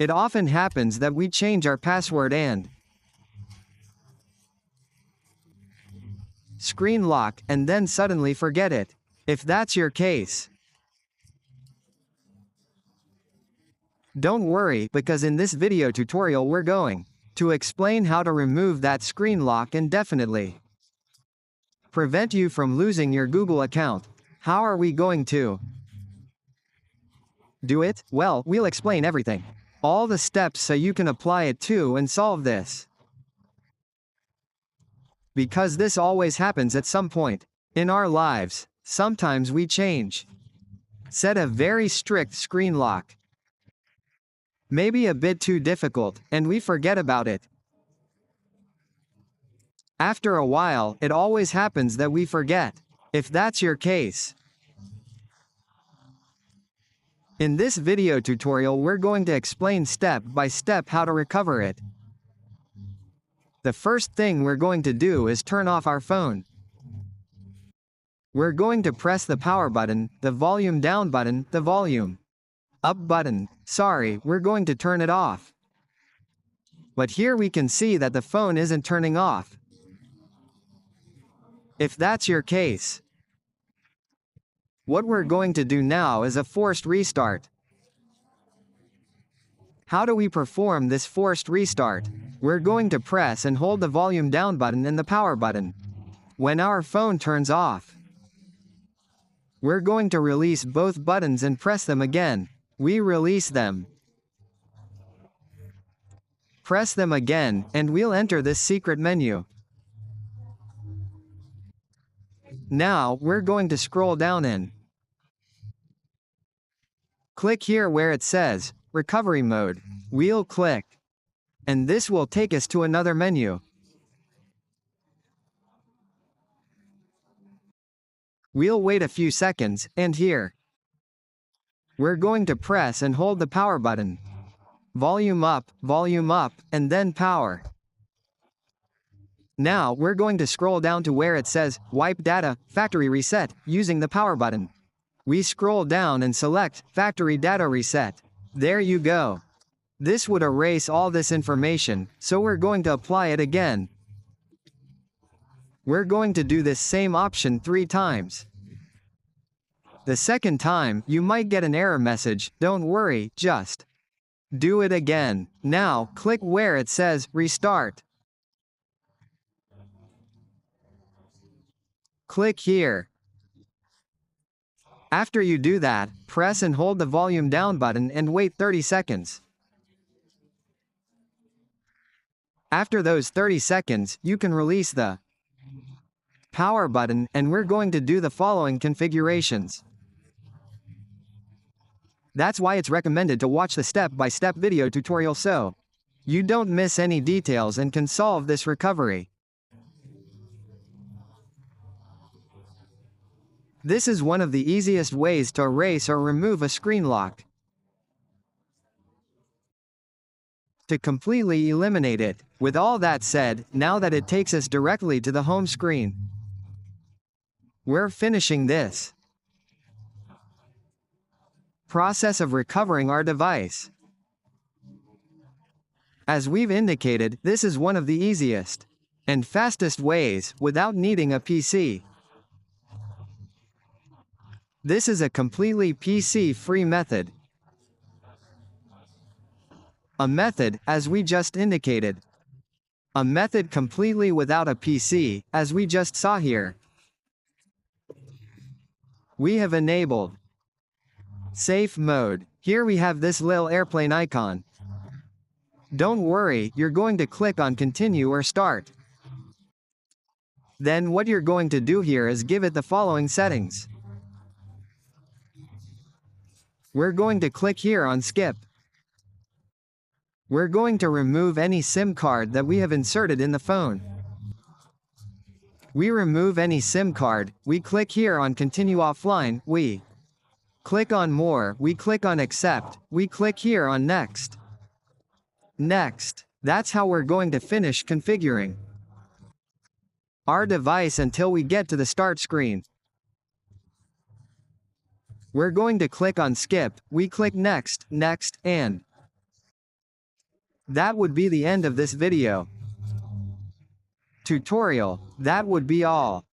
It often happens that we change our password and screen lock and then suddenly forget it. If that's your case, don't worry, because in this video tutorial we're going to explain how to remove that screen lock and definitely prevent you from losing your Google account. How are we going to do it? Well, we'll explain everything. All the steps so you can apply it too and solve this. Because this always happens at some point in our lives. Sometimes we set a very strict screen lock. Maybe a bit too difficult, and we forget about it. After a while, it always happens that we forget. If that's your case, in this video tutorial we're going to explain step by step how to recover it. The first thing we're going to do is turn off our phone. We're going to press the power button, the volume down button, the volume up button. Sorry, we're going to turn it off. But here we can see that the phone isn't turning off. If that's your case, what we're going to do now is a forced restart. How do we perform this forced restart? We're going to press and hold the volume down button and the power button. When our phone turns off, we're going to release both buttons and press them again. We release them. Press them again, and we'll enter this secret menu. Now, we're going to scroll down and click here where it says Recovery Mode. We'll click, and this will take us to another menu. We'll wait a few seconds, and here we're going to press and hold the power button. Volume up, and then power. Now, we're going to scroll down to where it says Wipe Data, Factory Reset, using the power button. We scroll down and select Factory Data Reset. There you go. This would erase all this information, so we're going to apply it again. We're going to do this same option 3 times. The second time, you might get an error message. Don't worry, just do it again. Now, click where it says Restart. Click here. After you do that, press and hold the volume down button and wait 30 seconds. After those 30 seconds, you can release the power button, and we're going to do the following configurations. That's why it's recommended to watch the step-by-step video tutorial so you don't miss any details and can solve this recovery. This is one of the easiest ways to erase or remove a screen lock. To completely eliminate it. With all that said, now that it takes us directly to the home screen, we're finishing this process of recovering our device. As we've indicated, this is one of the easiest and fastest ways without needing a PC. This is a completely PC-free method. A method, as we just indicated. A method completely without a PC, as we just saw here. We have enabled safe mode. Here we have this little airplane icon. Don't worry, you're going to click on continue or start. Then what you're going to do here is give it the following settings. We're going to click here on skip. We're going to remove any SIM card that we have inserted in the phone. We remove any SIM card, we click here on continue offline, we click on more, we click on accept, we click here on next. Next. That's how we're going to finish configuring our device until we get to the start screen. We're going to click on skip, we click next, and That would be the end of this video. Tutorial. That would be all.